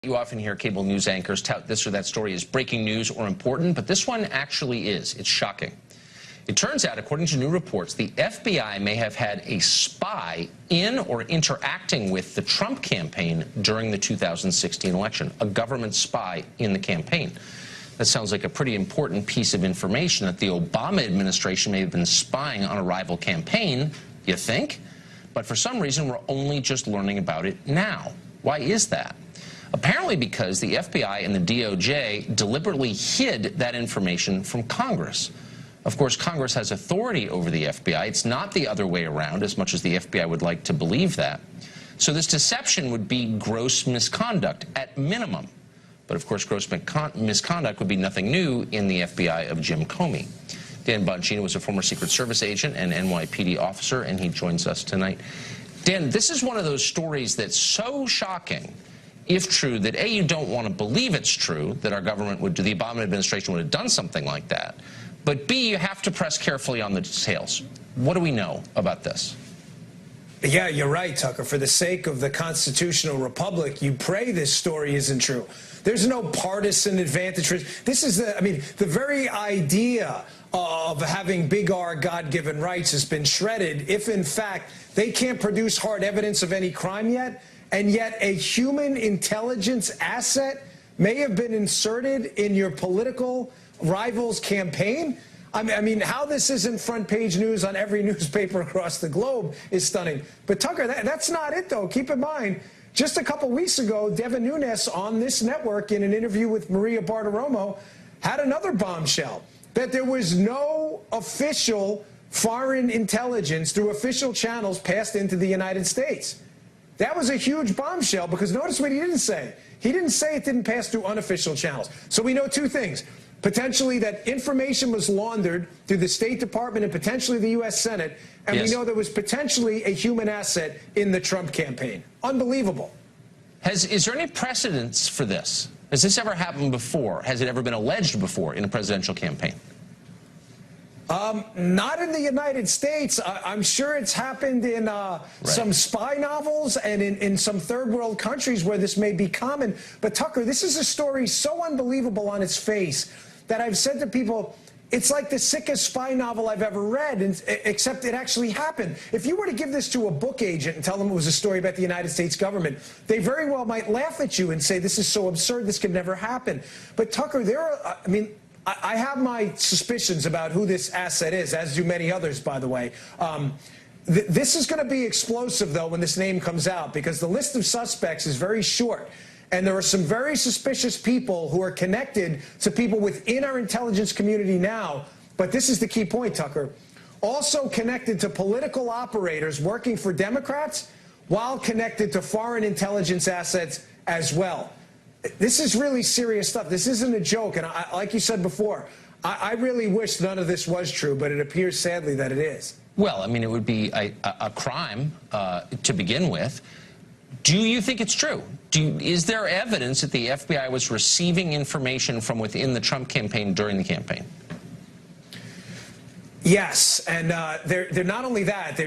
You often hear cable news anchors tout this or that story as breaking news or important, but this one actually is. It's shocking. It turns out, according to new reports, the FBI may have had a spy in or interacting with the Trump campaign during the 2016 election, a government spy in the campaign. That sounds like a pretty important piece of information, that the Obama administration may have been spying on a rival campaign, you think? But for some reason, we're only just learning about it now. Why is that? Apparently because the FBI and the DOJ deliberately hid that information from Congress. Of course, Congress has authority over the FBI. It's not the other way around, as much as the FBI would like to believe that. So this deception would be gross misconduct at minimum. But of course, gross misconduct would be nothing new in the FBI of Jim Comey. Dan Bongino was a former Secret Service agent and NYPD officer, and he joins us tonight. Dan, this is one of those stories that's so shocking, if true, that A, you don't want to believe it's true, that our government would do, the Obama administration would have done something like that. But B, you have to press carefully on the details. What do we know about this? Yeah, you're right, Tucker. For the sake of the constitutional republic, you pray this story isn't true. There's no partisan advantage. This is the very idea of having big R God-given rights has been shredded if, in fact, they can't produce hard evidence of any crime yet, and yet a human intelligence asset may have been inserted in your political rival's campaign. I mean, how this isn't front page news on every newspaper across the globe is stunning. But Tucker, that's not it, though. Keep in mind, just a couple weeks ago, Devin Nunes on this network in an interview with Maria Bartiromo had another bombshell, that there was no official foreign intelligence through official channels passed into the United States. That was a huge bombshell, because notice what he didn't say. He didn't say it didn't pass through unofficial channels. So we know two things. Potentially that information was laundered through the State Department and potentially the U.S. Senate, and we know there was potentially a human asset in the Trump campaign. Unbelievable. Is there any precedence for this? Has this ever happened before? Has it ever been alleged before in a presidential campaign? Not in the United States. I'm sure it's happened in some spy novels and in some third world countries where this may be common. But Tucker, this is a story so unbelievable on its face that I've said to people, it's like the sickest spy novel I've ever read, except it actually happened. If you were to give this to a book agent and tell them it was a story about the United States government, they very well might laugh at you and say, this is so absurd, this could never happen. But Tucker, I have my suspicions about who this asset is, as do many others, by the way. This is going to be explosive, though, when this name comes out, because the list of suspects is very short. And there are some very suspicious people who are connected to people within our intelligence community now. But this is the key point, Tucker. Also connected to political operators working for Democrats, while connected to foreign intelligence assets as well. This is really serious stuff. This isn't a joke. And like you said before, I really wish none of this was true, but it appears sadly that it is. Well, I mean, it would be a crime to begin with. Do you think it's true? Is there evidence that the FBI was receiving information from within the Trump campaign during the campaign? Yes, and they're not only that.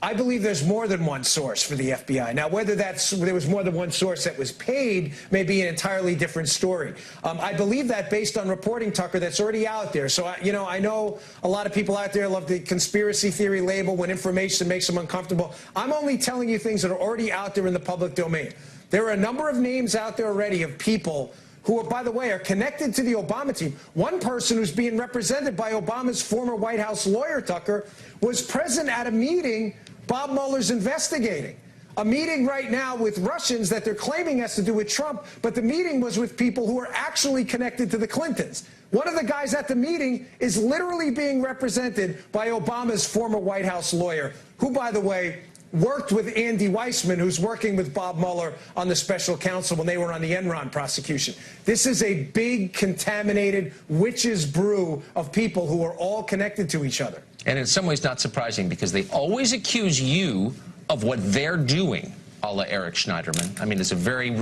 I believe there's more than one source for the FBI. Now, whether there was more than one source that was paid may be an entirely different story. I believe that based on reporting, Tucker, that's already out there. So, I know a lot of people out there love the conspiracy theory label when information makes them uncomfortable. I'm only telling you things that are already out there in the public domain. There are a number of names out there already of people who, by the way, are connected to the Obama team. One person who's being represented by Obama's former White House lawyer, Tucker, was present at a meeting Bob Mueller's investigating. A meeting right now with Russians that they're claiming has to do with Trump, but the meeting was with people who are actually connected to the Clintons. One of the guys at the meeting is literally being represented by Obama's former White House lawyer, who, by the way, worked with Andy Weissman, who's working with Bob Mueller on the special counsel when they were on the Enron prosecution. This is a big, contaminated witch's brew of people who are all connected to each other. And in some ways not surprising, because they always accuse you of what they're doing, a la Eric Schneiderman. I mean, it's a very...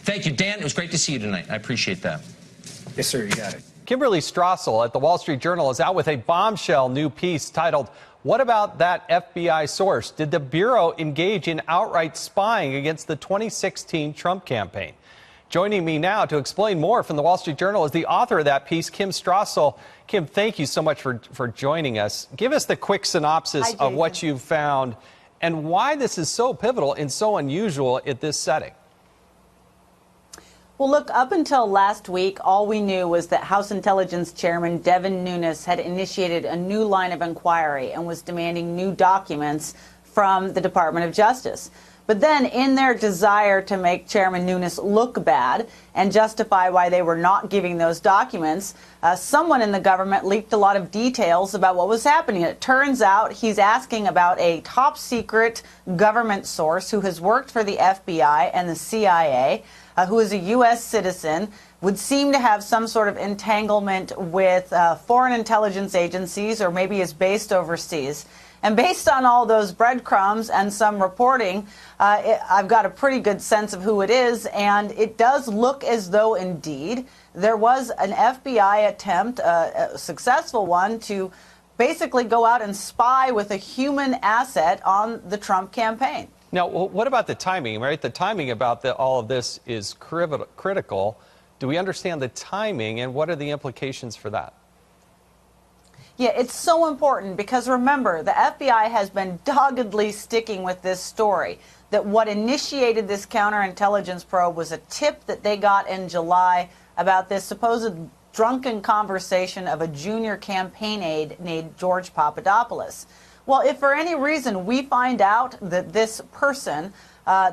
Thank you, Dan. It was great to see you tonight. I appreciate that. Yes, sir. You got it. Kimberly Strassel at the Wall Street Journal is out with a bombshell new piece titled, What about that FBI source? Did the Bureau engage in outright spying against the 2016 Trump campaign? Joining me now to explain more from the Wall Street Journal is the author of that piece, Kim Strassel. Kim, thank you so much for joining us. Give us the quick synopsis of what you've found and why this is so pivotal and so unusual at this setting. Well, look, up until last week, all we knew was that House Intelligence Chairman Devin Nunes had initiated a new line of inquiry and was demanding new documents from the Department of Justice. But then, in their desire to make Chairman Nunes look bad and justify why they were not giving those documents, someone in the government leaked a lot of details about what was happening. It turns out he's asking about a top-secret government source who has worked for the FBI and the CIA, who is a U.S. citizen, would seem to have some sort of entanglement with foreign intelligence agencies, or maybe is based overseas. And based on all those breadcrumbs and some reporting, I've got a pretty good sense of who it is. And it does look as though, indeed, there was an FBI attempt, a successful one, to basically go out and spy with a human asset on the Trump campaign. Now, what about the timing, right? The timing about all of this is critical. Do we understand the timing, and what are the implications for that? Yeah, it's so important because, remember, the FBI has been doggedly sticking with this story, that what initiated this counterintelligence probe was a tip that they got in July about this supposed drunken conversation of a junior campaign aide named George Papadopoulos. Well, if for any reason we find out that this person,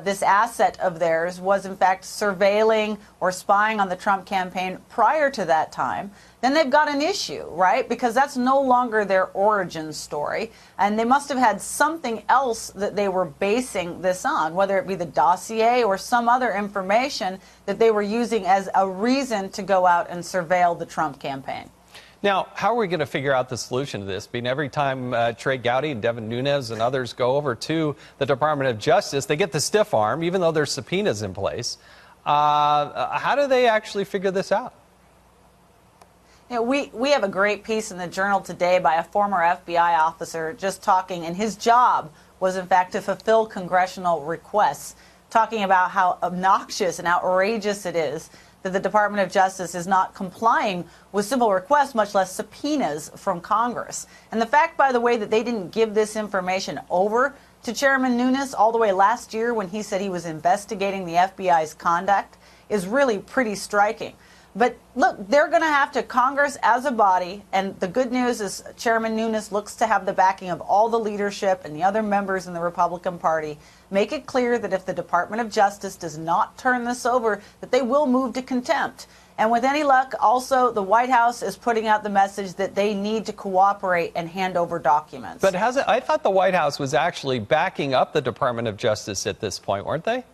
this asset of theirs, was in fact surveilling or spying on the Trump campaign prior to that time, then they've got an issue, right? Because that's no longer their origin story. And they must have had something else that they were basing this on, whether it be the dossier or some other information that they were using as a reason to go out and surveil the Trump campaign. Now, how are we going to figure out the solution to this? I mean, every time Trey Gowdy and Devin Nunes and others go over to the Department of Justice, they get the stiff arm, even though there's subpoenas in place. How do they actually figure this out? You know, we have a great piece in the Journal today by a former FBI officer just talking, and his job was, in fact, to fulfill congressional requests, talking about how obnoxious and outrageous it is that the Department of Justice is not complying with simple requests, much less subpoenas from Congress. And the fact, by the way, that they didn't give this information over to Chairman Nunes all the way last year when he said he was investigating the FBI's conduct is really pretty striking. But look, they're going to have to, Congress as a body, and the good news is Chairman Nunes looks to have the backing of all the leadership and the other members in the Republican Party, make it clear that if the Department of Justice does not turn this over, that they will move to contempt. And with any luck, also, the White House is putting out the message that they need to cooperate and hand over documents. But I thought the White House was actually backing up the Department of Justice at this point, weren't they?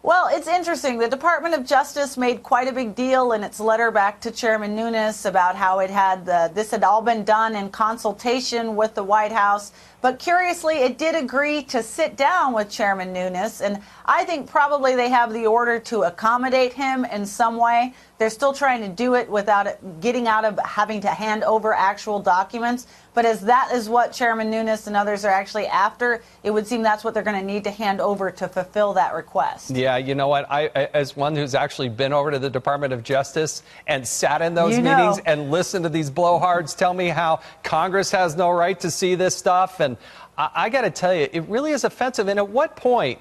Well, it's interesting. The Department of Justice made quite a big deal in its letter back to Chairman Nunes about how it had this had all been done in consultation with the White House. But curiously, it did agree to sit down with Chairman Nunes, and I think probably they have the order to accommodate him in some way. They're still trying to do it without getting out of having to hand over actual documents. But as that is what Chairman Nunes and others are actually after, it would seem that's what they're going to need to hand over to fulfill that request. Yeah, you know what? I as one who's actually been over to the Department of Justice and sat in those meetings and listened to these blowhards tell me how Congress has no right to see this stuff. And I got to tell you, it really is offensive. And at what point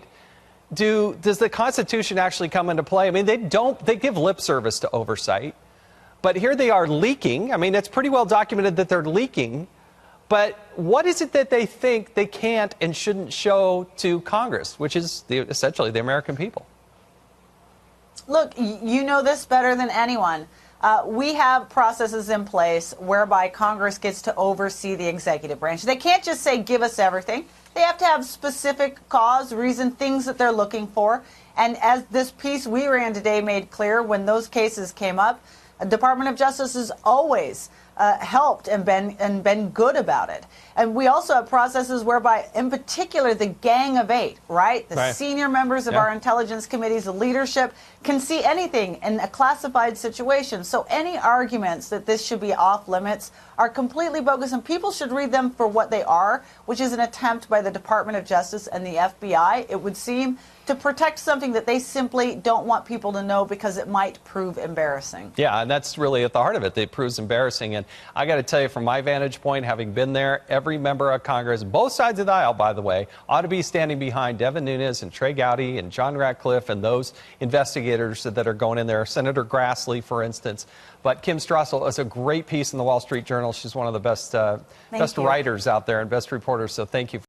does the Constitution actually come into play? I mean, they give lip service to oversight, but here they are leaking. I mean, it's pretty well documented that they're leaking. But what is it that they think they can't and shouldn't show to Congress, which is essentially the American people? Look, you know this better than anyone. We have processes in place whereby Congress gets to oversee the executive branch. They can't just say, give us everything. They have to have specific cause, reason, things that they're looking for. And as this piece we ran today made clear, when those cases came up, the Department of Justice is always helped and been good about it. And we also have processes whereby, in particular, the Gang of Eight, right? The senior members of our intelligence committees, the leadership, can see anything in a classified situation. So any arguments that this should be off limits are completely bogus, and people should read them for what they are, which is an attempt by the Department of Justice and the FBI, it would seem, to protect something that they simply don't want people to know because it might prove embarrassing. Yeah, and that's really at the heart of it. It proves embarrassing. And I got to tell you, from my vantage point, having been there, every member of Congress, both sides of the aisle, by the way, ought to be standing behind Devin Nunes and Trey Gowdy and John Ratcliffe and those investigators that are going in there. Senator Grassley, for instance. But Kim Strassel is a great piece in the Wall Street Journal. She's one of the best writers out there and best reporters. So thank you.